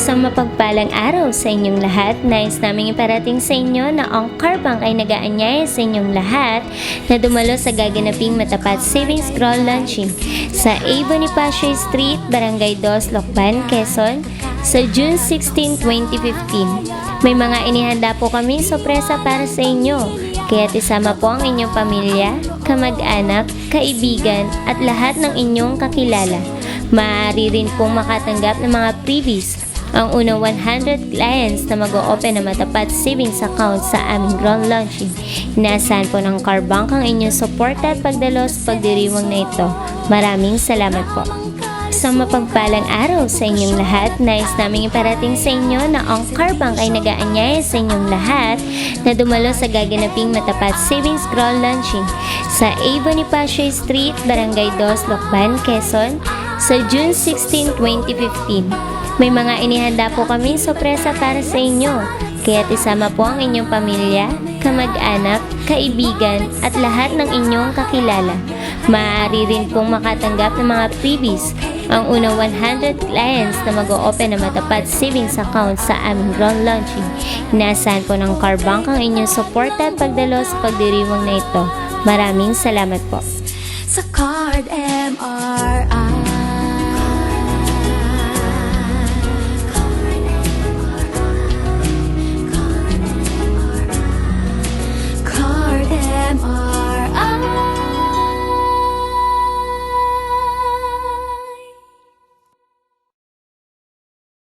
Isang mapagpalang araw sa inyong lahat. Nais naming iparating sa inyo na ang Car Bank ay nag-aanyaya sa inyong lahat na dumalo sa gaganaping matapat savings crawl launching sa A. Bonifacio Street, Barangay 2, Lokban, Quezon sa June 16, 2015. May mga inihanda po kami sorpresa para sa inyo. Kaya't isama po ang inyong pamilya, kamag-anak, kaibigan at lahat ng inyong kakilala. Maaari rin pong makatanggap ng mga freebies. Ang unang 100 clients na mag-o-open na matapat savings account sa aming ground launching. Inaasahan po ng Car Bank ang inyong suporta at pagdalo sa pagdiriwang na ito. Maraming salamat po. Isang mapagpalang araw sa inyong lahat. Nais naming iparating sa inyo na ang Car Bank ay nag-aanyaya sa inyong lahat na dumalo sa gaganaping matapat savings crawl launching sa A. Bonifacio Street, Barangay 2, Lokban, Quezon sa June 16, 2015. May mga inihanda po kami sorpresa para sa inyo. Kaya't isama po ang inyong pamilya, kamag-anak, kaibigan at lahat ng inyong kakilala. Maaari rin pong makatanggap ng mga freebies. Ang unang 100 clients na mag-o-open na matapat savings account sa aming ground launching. Inaasahan po ng Car Bank ang inyong suporta at pagdalo sa pagdiriwang na ito. Maraming salamat po. Sa Card MRI